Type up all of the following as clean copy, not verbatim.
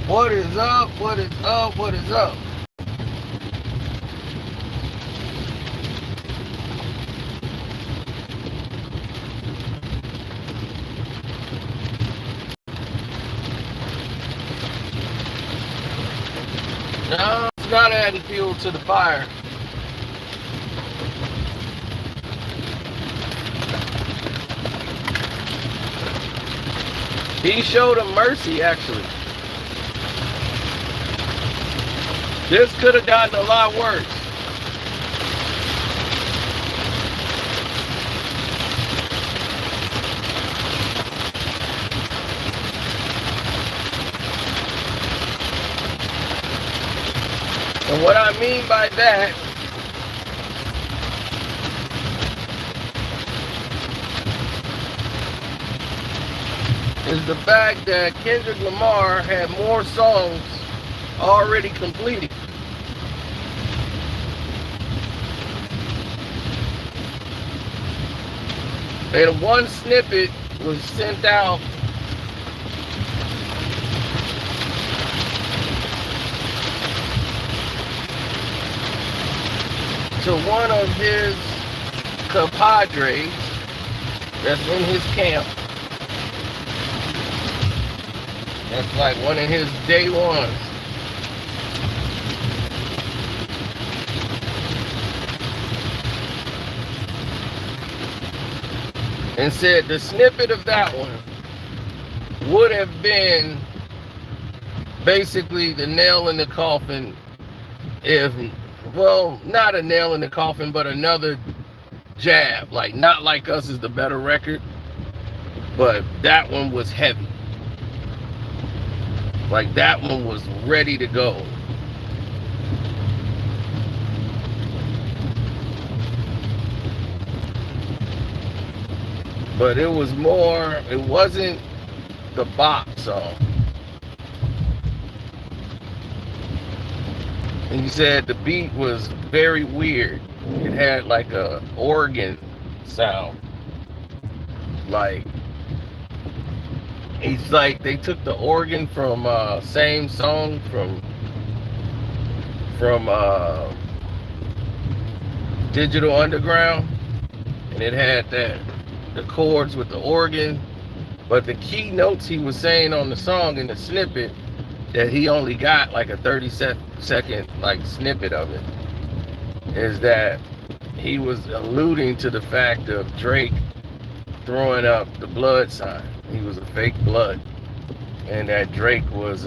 What is up? What is up? What is up? No, it's not adding fuel to the fire. He showed him mercy, actually. This could have gotten a lot worse. And what I mean by that is the fact that Kendrick Lamar had more songs already completed. And one snippet was sent out to one of his compadres that's in his camp. That's like one of his day ones. And said the snippet of that one would have been basically the nail in the coffin if, well, not a nail in the coffin, but another jab. Like, Not Like Us is the better record, but that one was heavy. Like, that one was ready to go. But it was more, it wasn't the bop song. And he said the beat was very weird. It had like a organ sound. Like, it's like they took the organ from same song from Digital Underground, and it had the chords with the organ, but the key notes he was saying on the song in the snippet, that he only got like a 30-second like snippet of it, is that he was alluding to the fact of Drake throwing up the blood sign. He was a fake blood, and that Drake was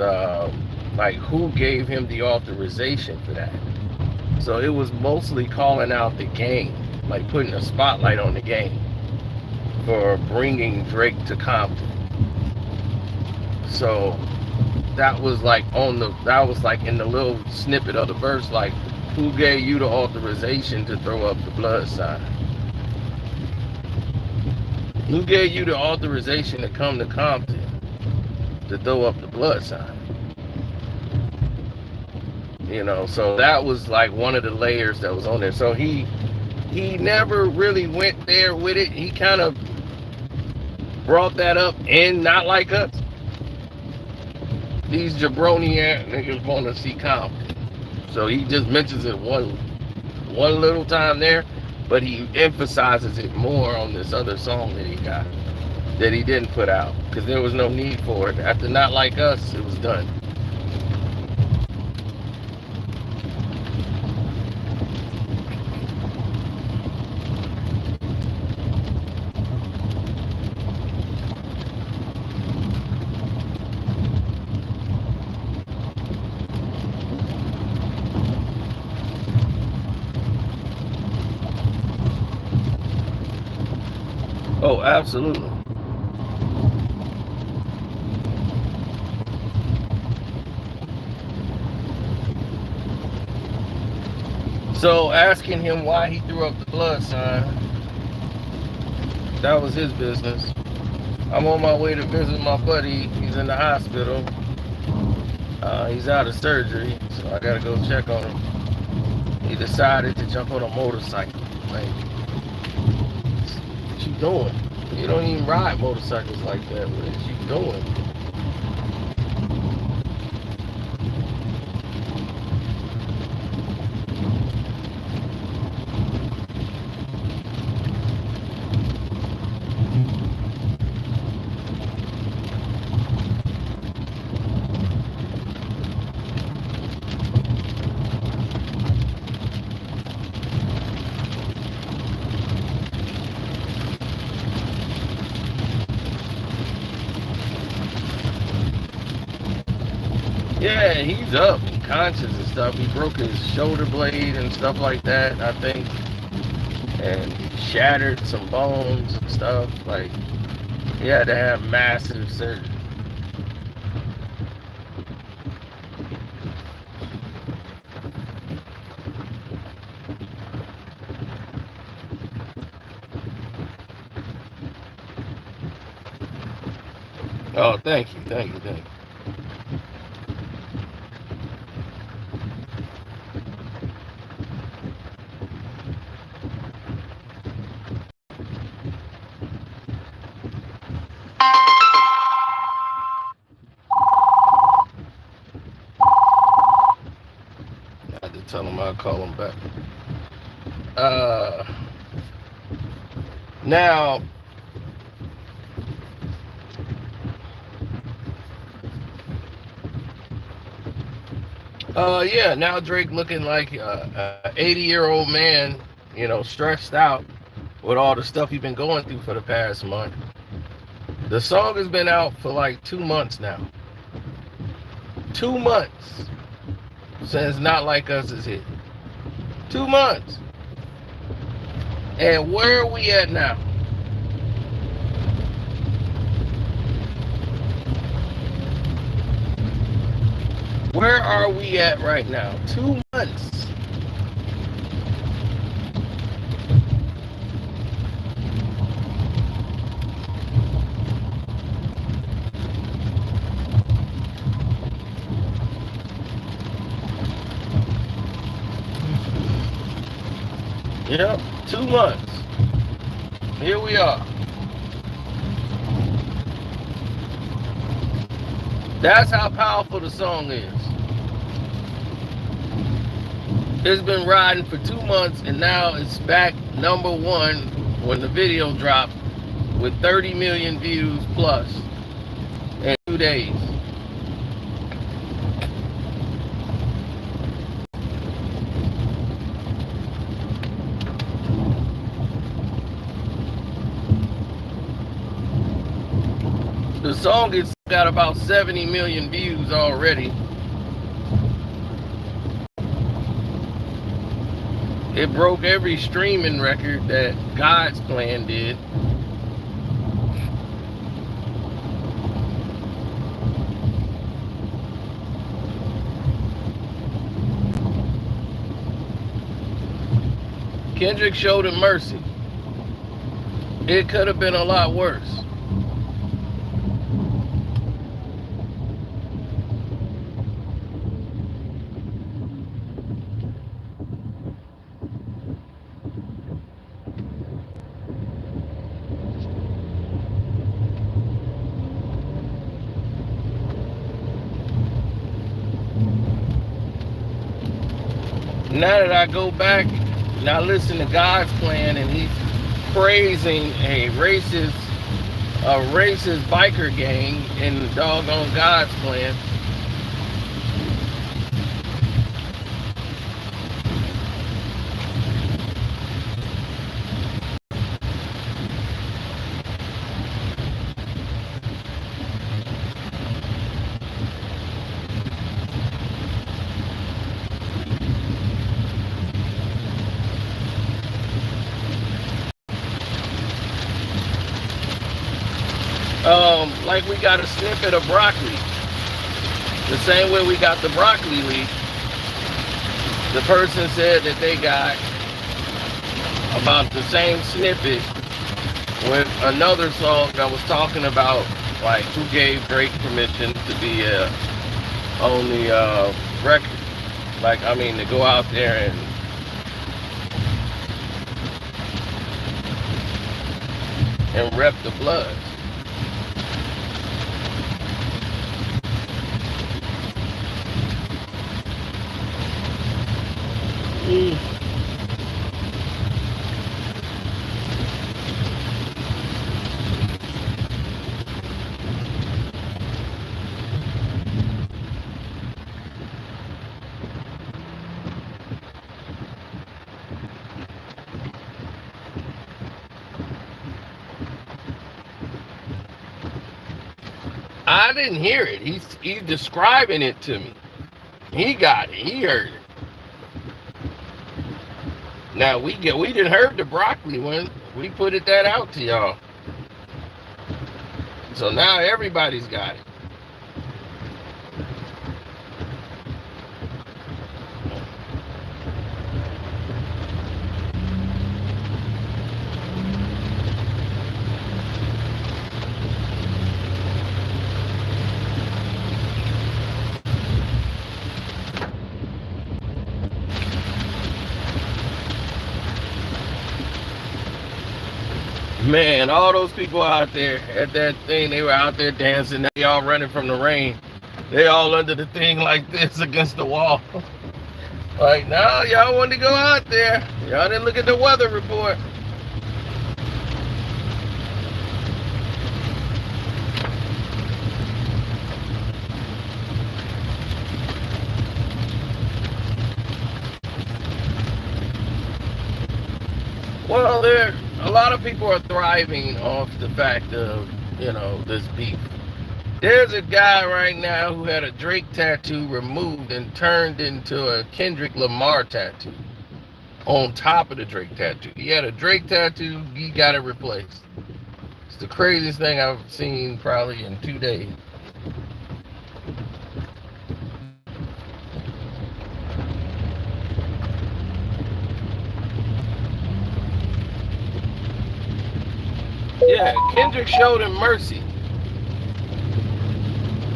like, who gave him the authorization for that? So it was mostly calling out the game, like putting a spotlight on the game for bringing Drake to Compton. So that was like in the little snippet of the verse, like, who gave you the authorization to throw up the blood sign? Who gave you the authorization to come to Compton to throw up the blood sign? You know, so that was like one of the layers that was on there. So he never really went there with it. He kind of brought that up in Not Like Us. These jabroni niggas want to see Compton. So he just mentions it one little time there, but he emphasizes it more on this other song that he got, that he didn't put out, because there was no need for it. After Not Like Us, it was done. Oh, absolutely. So asking him why he threw up the blood sign, that was his business. I'm on my way to visit my buddy. He's in the hospital. He's out of surgery, so I gotta go check on him. He decided to jump on a motorcycle. Like, what you doing? You don't even ride motorcycles like that. What is you doing? Yeah, he's up and conscious and stuff. He broke his shoulder blade and stuff like that, I think, and shattered some bones and stuff. Like, he had to have massive surgery. Oh, thank you, thank you, thank you. I had to tell him I'll call him back. Now, yeah, now Drake looking like a 80-year-old man, stressed out with all the stuff he's been going through for the past month. The song has been out for like 2 months now. 2 months since Not Like Us is hit. 2 months. And where are we at now? Where are we at right now? 2 months. Yep, 2 months. Here we are. That's how powerful the song is. It's been riding for 2 months, and now it's back #1 when the video dropped with 30 million views plus in 2 days. The song has got about 70 million views already. It broke every streaming record that God's Plan did. Kendrick showed him mercy. It could have been a lot worse. Now that I go back and I listen to God's Plan, and he's praising a racist biker gang in the doggone God's Plan. Like we got a snippet of broccoli. The same way we got the broccoli leak. The person said that they got about the same snippet with another song that was talking about like who gave Drake permission to be on the record. Like, I mean, to go out there and rep the blood. I didn't hear it. He's describing it to me. He got it. He heard it. Now we didn't heard the broccoli one. We put that out to y'all. So now everybody's got it. Man, all those people out there at that thing, they were out there dancing. They all running from the rain. They all under the thing like this against the wall. Like, no, y'all wanted to go out there. Y'all didn't look at the weather report. Well, a lot of people are thriving off the fact of, this beef. There's a guy right now who had a Drake tattoo removed and turned into a Kendrick Lamar tattoo on top of the Drake tattoo. He had a Drake tattoo, he got it replaced. It's the craziest thing I've seen probably in 2 days. Yeah, Kendrick showed him mercy.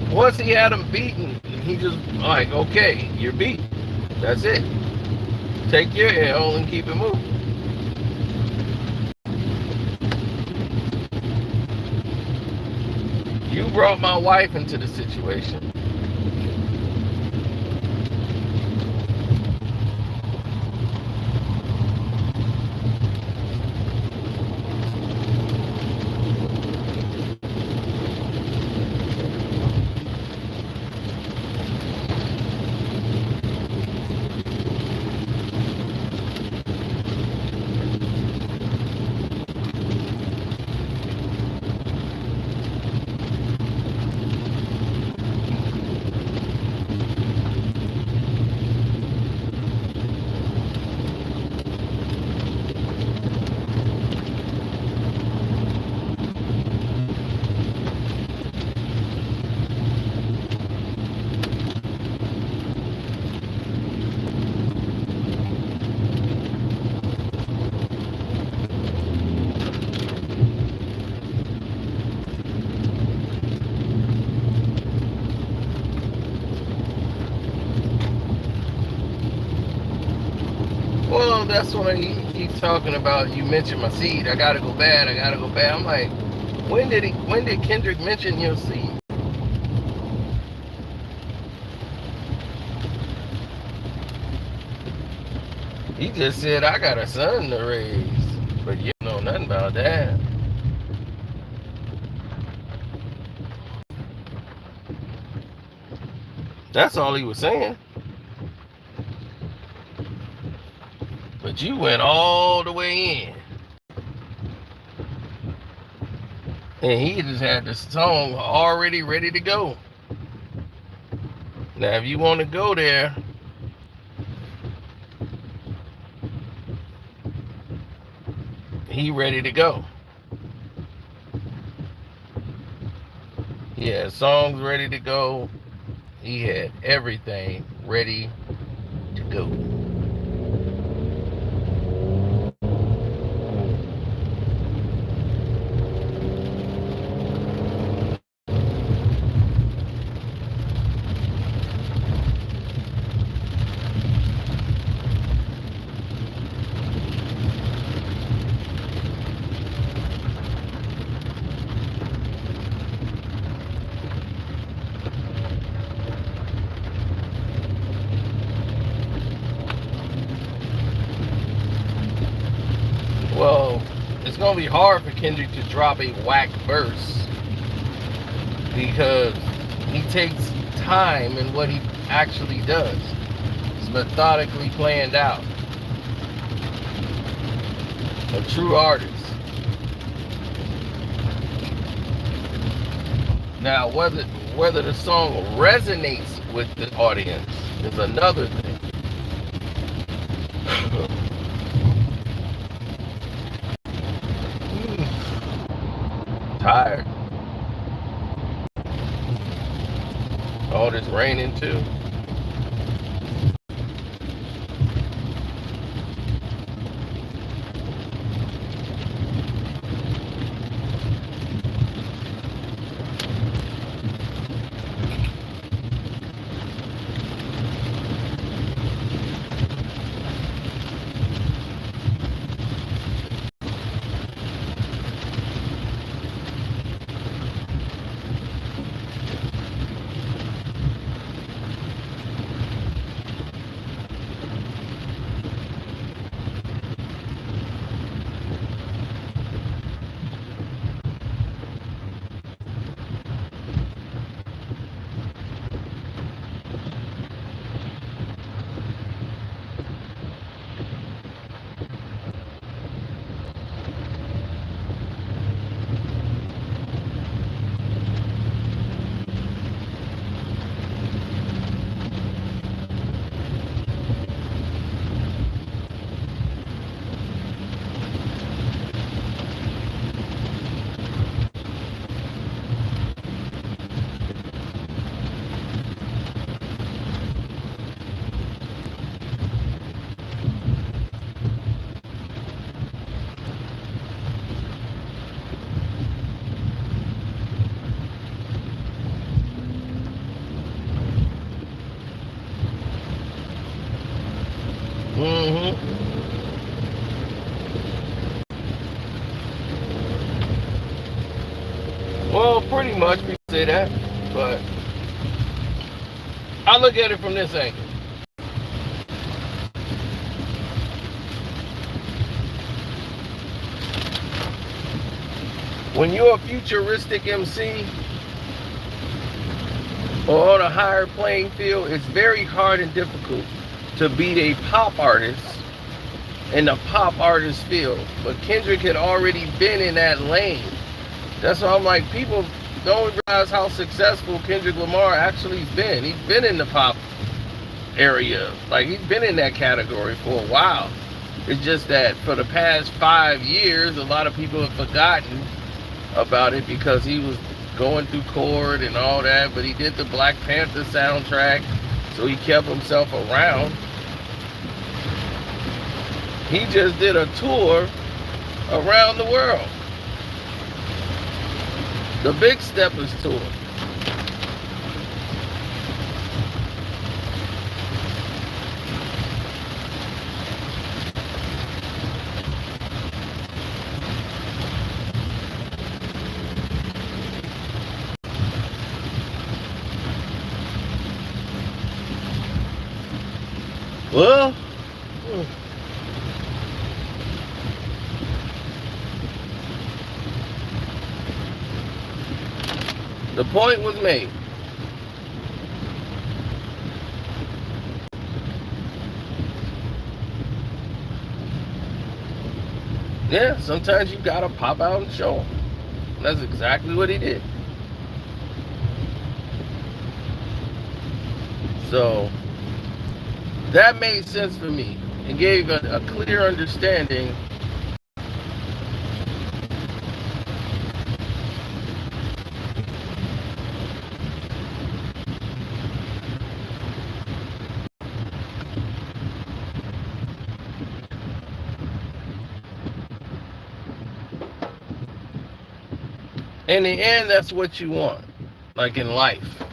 Once he had him beaten, he just like, okay, you're beat. That's it. Take your L and keep it moving. You brought my wife into the situation. Well, that's what he keeps talking about. You mentioned my seed. I gotta go bad. I gotta go bad. I'm like, when did Kendrick mention your seed? He just said I got a son to raise, but you don't know nothing about that. That's all he was saying. But you went all the way in. And he just had the song already ready to go. Now, if you want to go there, he ready to go. He had songs ready to go. He had everything ready to go. Well, it's going to be hard for Kendrick to drop a whack verse because he takes time in what he actually does. It's methodically planned out. A true artist. Now, whether the song resonates with the audience is another thing. Tired. All this raining too. Mm-hmm. Well, pretty much we say that, but I look at it from this angle. When you're a futuristic MC or on a higher playing field, it's very hard and difficult to beat a pop artist in the pop artist field. But Kendrick had already been in that lane. That's why I'm like, people don't realize how successful Kendrick Lamar actually has been. He's been in the pop area. Like, he's been in that category for a while. It's just that for the past 5 years, a lot of people have forgotten about it because he was going through court and all that, but he did the Black Panther soundtrack, so he kept himself around. He just did a tour around the world. The Big Steppers tour. Well, the point was made. Yeah, sometimes you gotta pop out and show them. That's exactly what he did. So that made sense for me and gave a clear understanding. In the end, that's what you want. Like in life,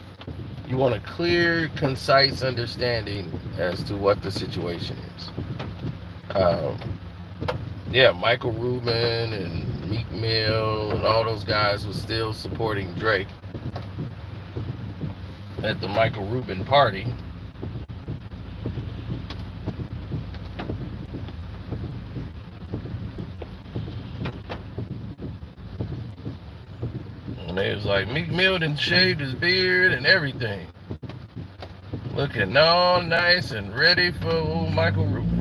you want a clear, concise understanding as to what the situation is. Yeah, Michael Rubin and Meek Mill and all those guys were still supporting Drake at the Michael Rubin party. And they was like, Meek Mill done shaved his beard and everything. Looking all nice and ready for old Michael Rubin.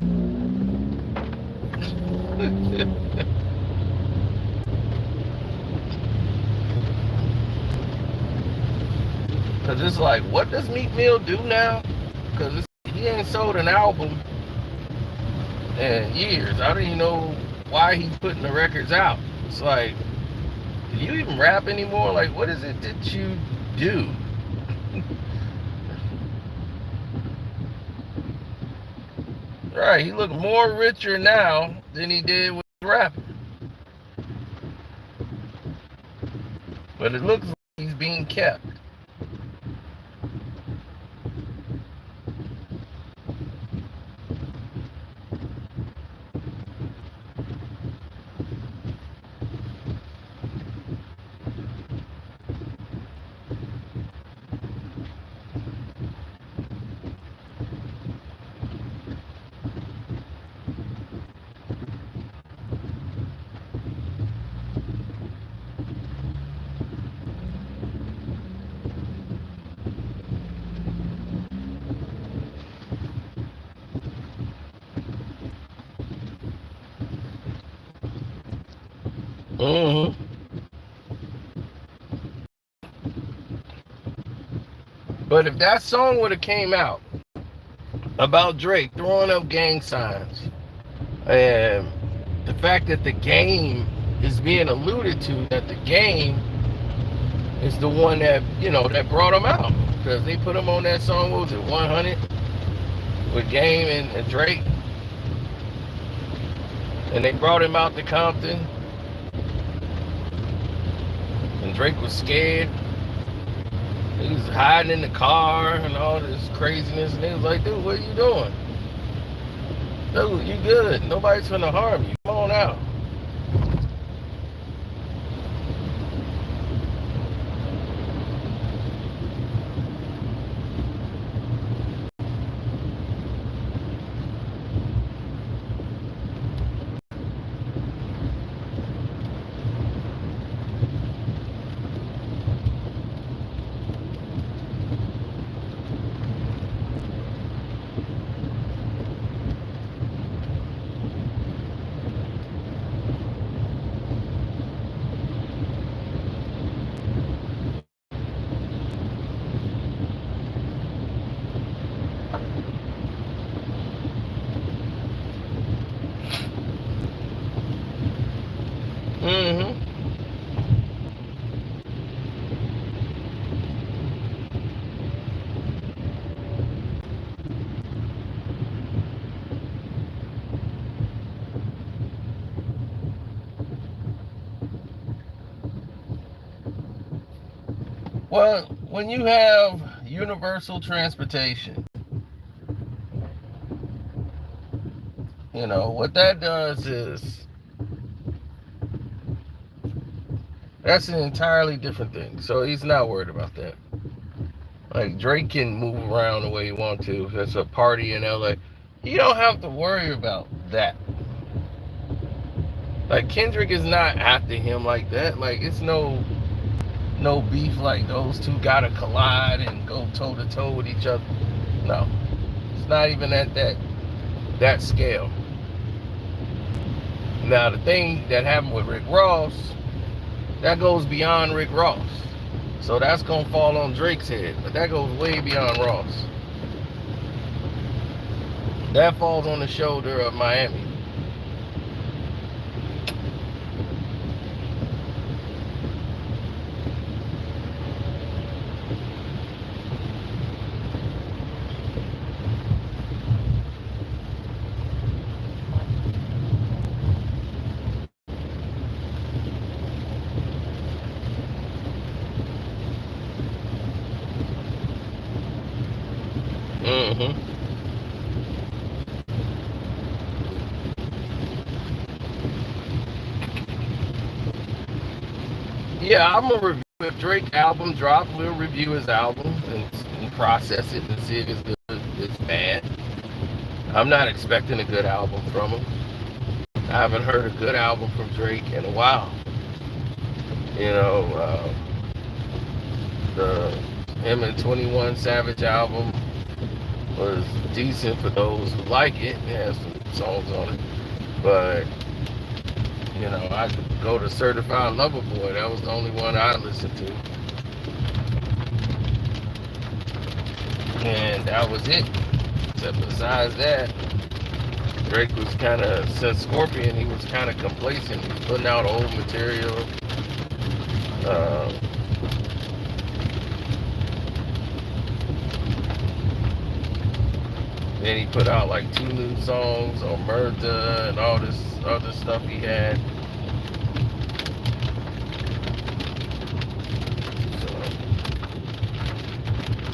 Cause it's like, what does Meek Mill do now? Cause he ain't sold an album in years. I don't even know why he's putting the records out. It's like, do you even rap anymore? Like, what is it that you do? Right, he look more richer now than he did with rapping. But it looks like he's being kept. Mm-hmm. But if that song would have came out about Drake throwing up gang signs, and the fact that the game is being alluded to, that the game is the one that, you know, that brought him out, because they put him on that song, what was it, 100, with Game and Drake, and they brought him out to Compton, and Drake was scared. He was hiding in the car and all this craziness, and they was like, dude, what are you doing? Dude, you good. Nobody's gonna harm you. Come on out. Mm-hmm. Well, when you have universal transportation, you know, what that does is, that's an entirely different thing. So he's not worried about that. Like, Drake can move around the way he wants to. If there's a party in LA, he don't have to worry about that. Like, Kendrick is not after him like that. Like, it's no beef like those two gotta collide and go toe to toe with each other. No. It's not even at that scale. Now, the thing that happened with Rick Ross, that goes beyond Rick Ross. So that's gonna fall on Drake's head. But that goes way beyond Ross. That falls on the shoulder of Miami. Mm-hmm. Yeah, I'm gonna review, if Drake album drops, we'll review his album and process it and see if it's good, if it's bad. I'm not expecting a good album from him. I haven't heard a good album from Drake in a while. You know, the him and 21 Savage album was decent for those who like it. It has some songs on it. But, you know, I go to Certified Lover Boy. That was the only one I listened to. and that was it. Except besides that, Drake was kind of, since Scorpion, he was kind of complacent. He was putting out old material. Uh, then he put out like 2 new songs on Murder and all this other stuff he had.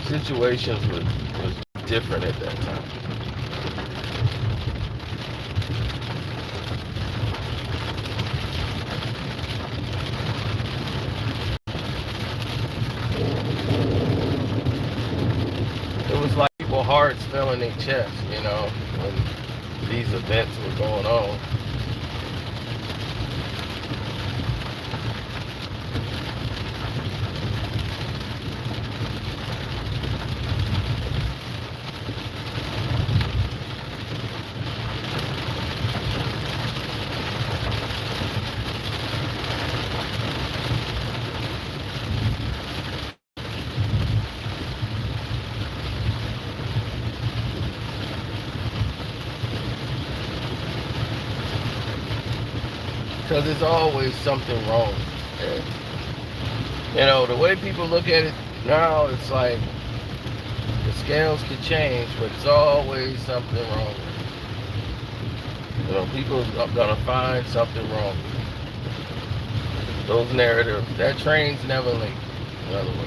So situations was different at that time. It was like people hearts fell in their chest, when these events were going on. Because there's always something wrong. And, the way people look at it now, it's like the scales can change, but it's always something wrong. People are gonna find something wrong. Those narratives, that train's never late, in other words.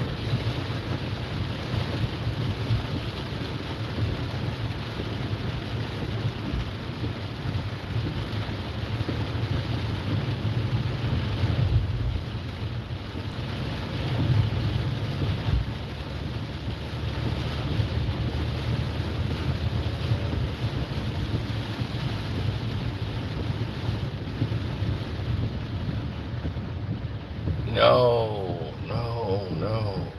No, no, no.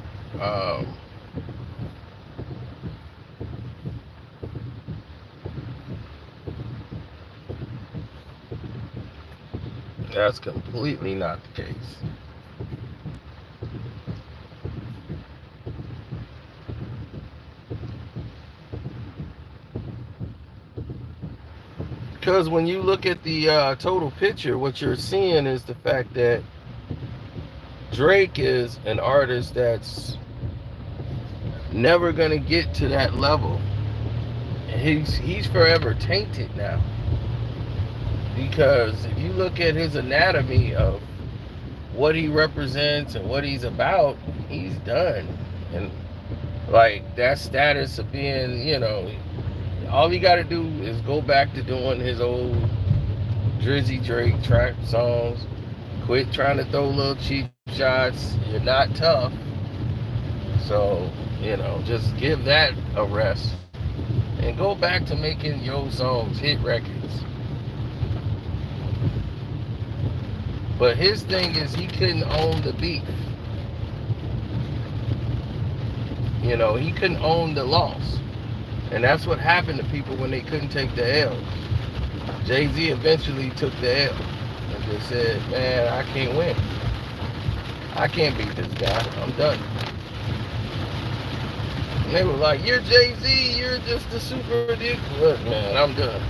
That's completely not the case. Because when you look at the total picture, what you're seeing is the fact that Drake is an artist that's never gonna get to that level. He's forever tainted now. Because if you look at his anatomy of what he represents and what he's about, he's done. And like that status of being, all he got to do is go back to doing his old Drizzy Drake trap songs. Quit trying to throw little cheap shots. You're not tough. So, just give that a rest. And go back to making your songs, hit records. But his thing is he couldn't own the beef. He couldn't own the loss. And that's what happened to people when they couldn't take the L. Jay-Z eventually took the L and just said, man, I can't win. I can't beat this guy. I'm done. And they were like, you're Jay-Z, you're just a super dick. Look, man, I'm done.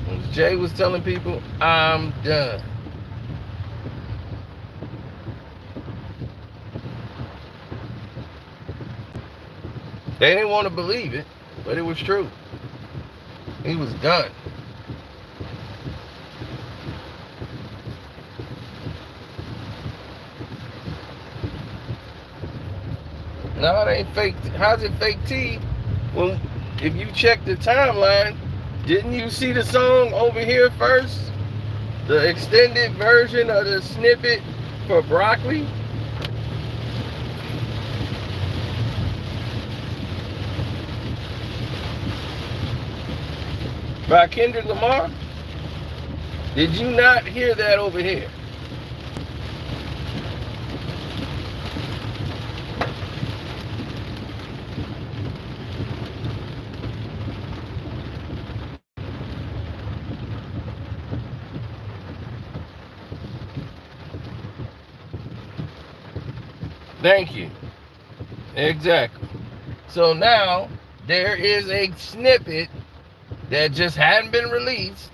And Jay was telling people, I'm done. They didn't want to believe it, but it was true. He was done. No, it ain't fake. How's it fake tea? Well, if you check the timeline, didn't you see the song over here first? The extended version of the snippet for Broccoli? By Kendrick Lamar? Did you not hear that over here? Thank you. Exactly. So now there is a snippet that just hadn't been released,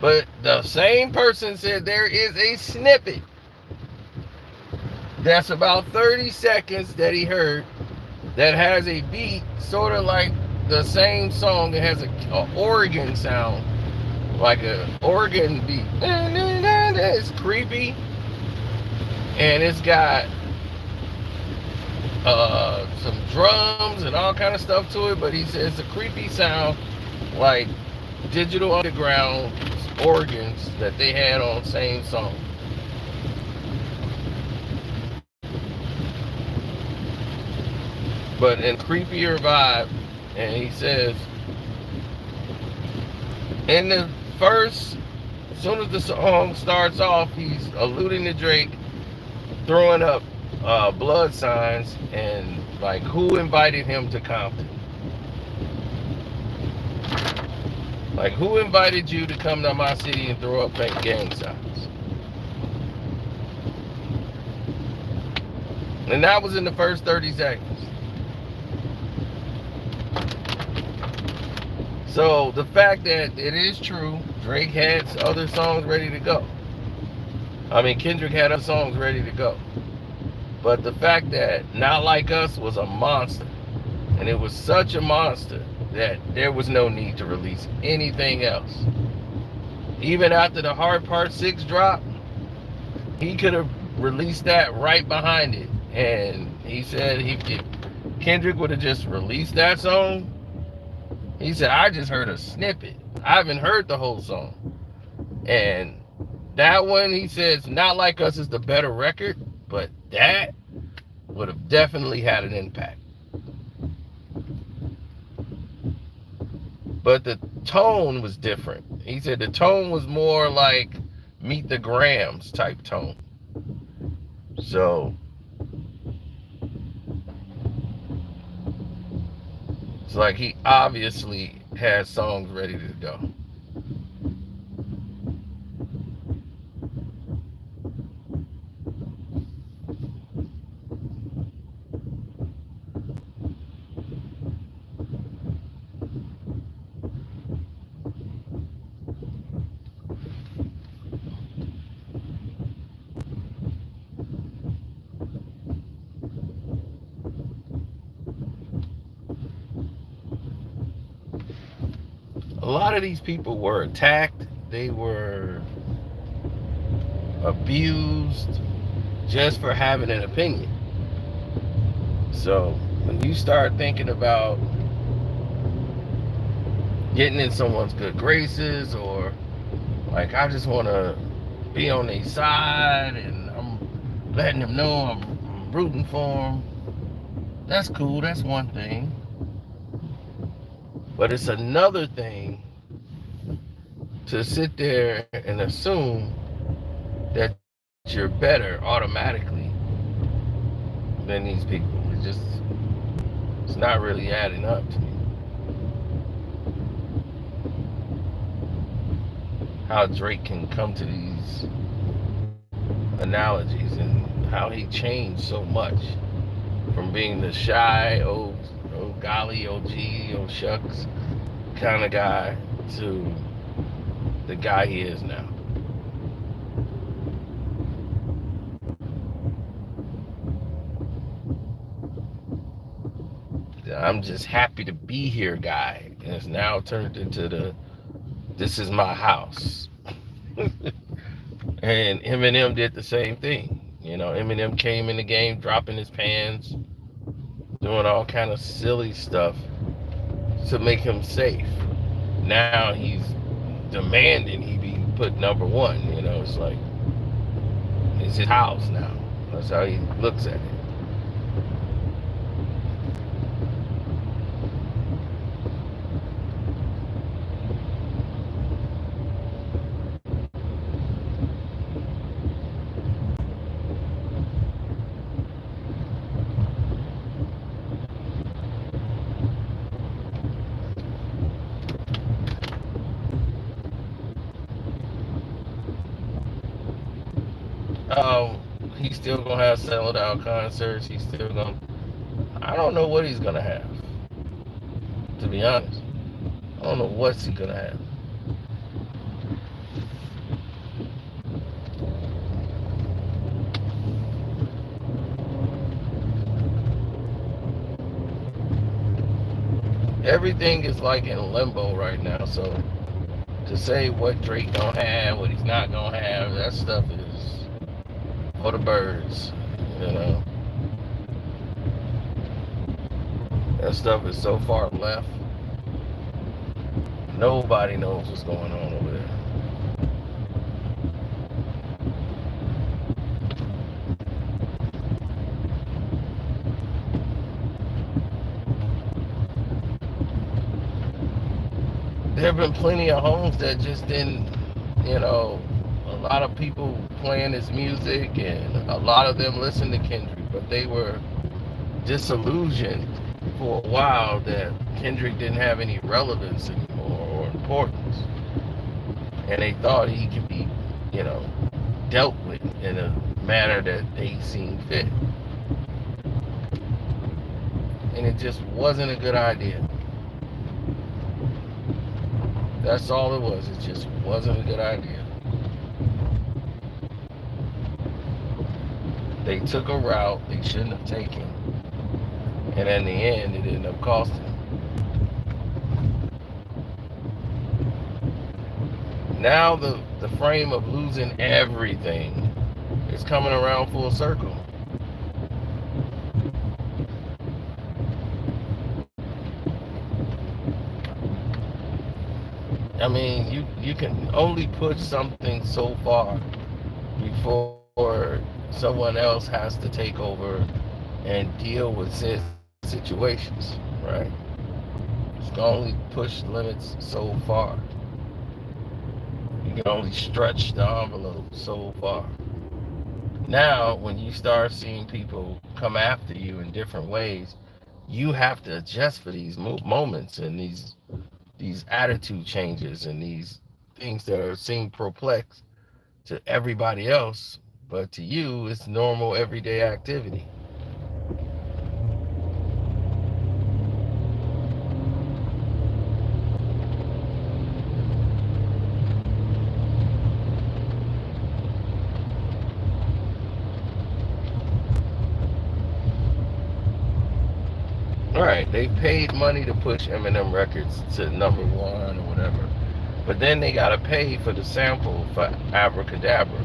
but the same person said there is a snippet that's about 30 seconds that he heard that has a beat sort of like the same song. It has a organ sound, like a organ beat. It's creepy, and it's got some drums and all kind of stuff to it. But he says it's a creepy sound, like Digital Underground organs that they had on same song. But in creepier vibe. And he says, in the first, as soon as the song starts off, he's alluding to Drake throwing up blood signs and like who invited him to Compton. Like, who invited you to come to my city and throw up fake gang signs? And that was in the first 30 seconds. So the fact that it is true, Drake had other songs ready to go. I mean, Kendrick had other songs ready to go. But the fact that Not Like Us was a monster, and it was such a monster that there was no need to release anything else. Even after the Hard Part 6 drop, he could have released that right behind it. And he said if Kendrick would have just released that song, he said, I just heard a snippet. I haven't heard the whole song. And that one, he says, Not Like Us is the better record, but that would have definitely had an impact. But the tone was different. He said the tone was more like Meet the Grams type tone. So it's like he obviously has songs ready to go. A lot of these people were attacked. They were abused just for having an opinion. So when you start thinking about getting in someone's good graces, or like, I just want to be on their side and I'm letting them know I'm rooting for them, that's cool. That's one thing. But it's another thing to sit there and assume that you're better automatically than these people. It's not really adding up to me. How Drake can come to these analogies and how he changed so much from being the shy, oh golly, oh gee, oh shucks kind of guy to the guy he is now. I'm just happy to be here guy, and it's now turned into the this is my house. And Eminem did the same thing. You know, Eminem came in the game dropping his pants, doing all kind of silly stuff to make him safe. Now he's demanding he be put number one. You know, it's like it's his house now. That's how he looks at it. He's still gonna have sold out concerts. He's still gonna. I don't know what he's gonna have. To be honest, I don't know what's he gonna have. Everything is like in limbo right now. So to say what Drake gonna have, what he's not gonna have, that stuff is for the birds. You know, that stuff is so far left. Nobody knows what's going on over there. There have been plenty of homes that just didn't, you know, a lot of people playing his music and a lot of them listen to Kendrick, but they were disillusioned for a while that Kendrick didn't have any relevance anymore or importance. And they thought he could be, you know, dealt with in a manner that they seen fit. And it just wasn't a good idea. That's all it was. It just wasn't a good idea. They took a route they shouldn't have taken. And in the end, it ended up costing them. Now the frame of losing everything is coming around full circle. I mean, you can only push something so far before someone else has to take over and deal with situations, right? You can only push limits so far. You can only stretch the envelope so far. Now, when you start seeing people come after you in different ways, you have to adjust for these moments and these attitude changes and these things that are seem perplexed to everybody else, but to you, it's normal everyday activity. All right, they paid money to push Eminem records to number one or whatever, but then they gotta pay for the sample for Abracadabra.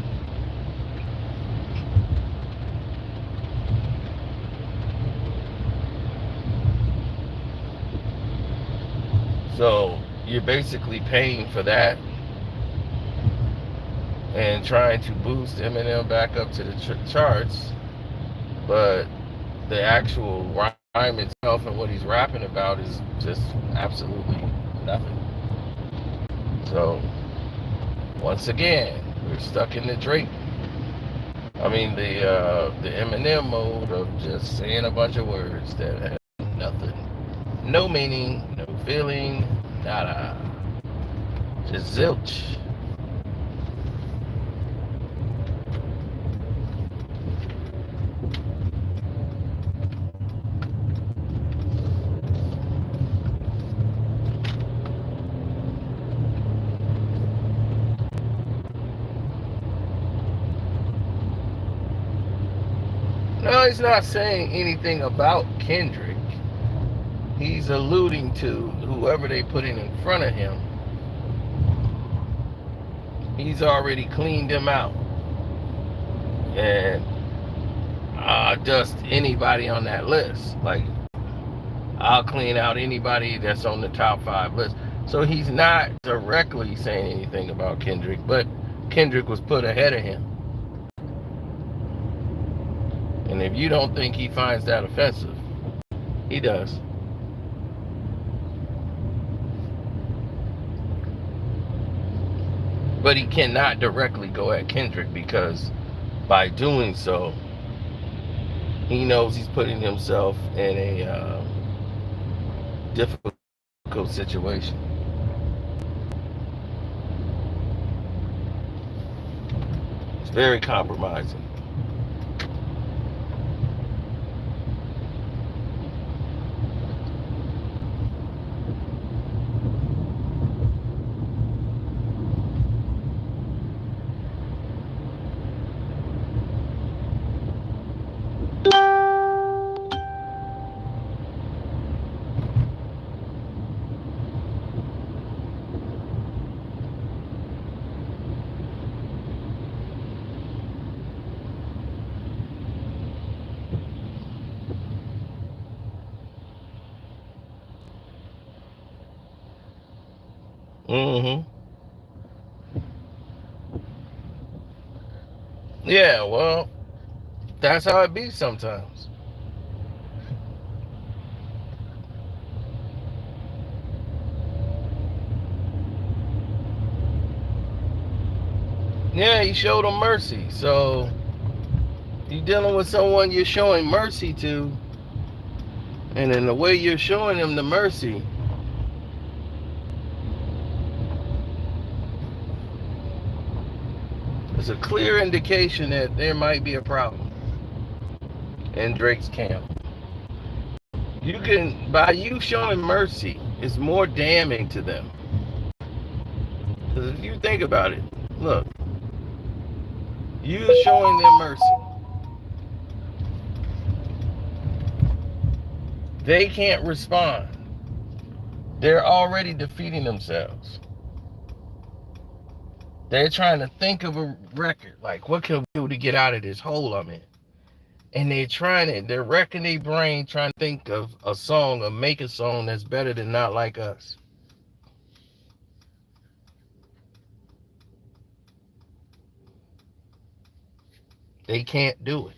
So you're basically paying for that and trying to boost Eminem back up to the charts, but the actual rhyme itself and what he's rapping about is just absolutely nothing. So once again, we're stuck in the Drake. I mean the Eminem mode of just saying a bunch of words that have nothing, no meaning, no feeling, nada, just zilch. No, he's not saying anything about Kendrick. He's alluding to whoever they put in front of him. He's already cleaned him out. And dust anybody on that list. Like, I'll clean out anybody that's on the top 5 list. So he's not directly saying anything about Kendrick, but Kendrick was put ahead of him. And if you don't think he finds that offensive, he does. But he cannot directly go at Kendrick because by doing so, he knows he's putting himself in a difficult situation. It's very compromising. Mm-hmm. Yeah, well, that's how it be sometimes. Yeah, he showed him mercy. So you're dealing with someone you're showing mercy to, and in the way you're showing him the mercy, it's a clear indication that there might be a problem in Drake's camp. You can, by you showing mercy, it's more damning to them. Because if you think about it, look, you're showing them mercy. They can't respond. They're already defeating themselves. They're trying to think of a record, like what can we do to get out of this hole I'm in? And they're wrecking their brain trying to think of a song or make a song that's better than Not Like Us. They can't do it.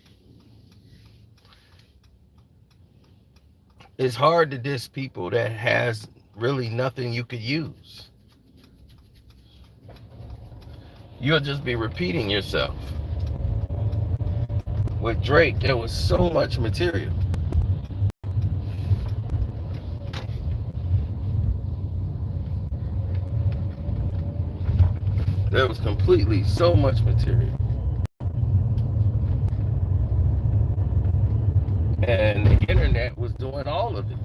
It's hard to diss people that has really nothing you could use. You'll just be repeating yourself. With Drake, there was so much material. There was completely so much material. And the internet was doing all of it.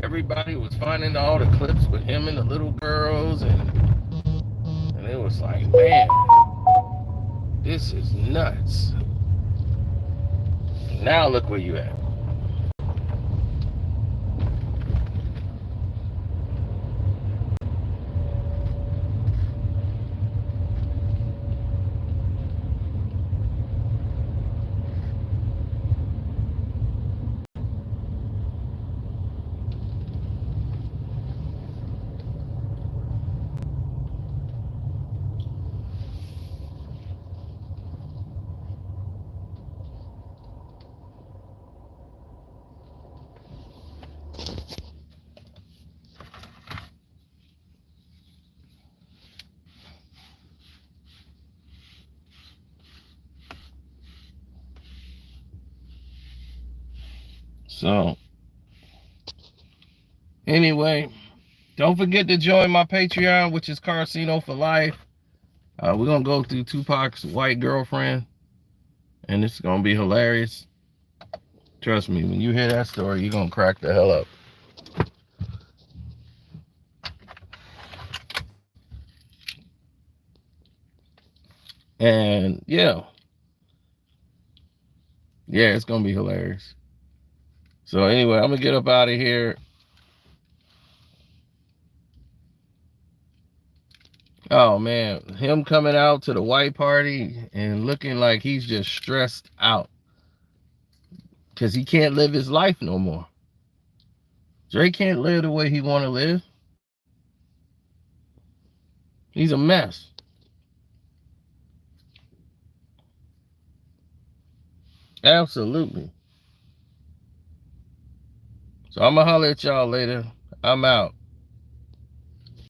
Everybody was finding all the clips with him and the little girls, and it was like, man, this is nuts. Now look where you at. So, anyway, don't forget to join my Patreon, which is Carcino for Life. We're going to go through Tupac's white girlfriend, and it's going to be hilarious. Trust me, when you hear that story, you're going to crack the hell up. And yeah, it's going to be hilarious. So anyway, I'm going to get up out of here. Oh man, him coming out to the white party and looking like he's just stressed out because he can't live his life no more. Drake can't live the way he want to live. He's a mess. Absolutely. So I'm going to holler at y'all later. I'm out.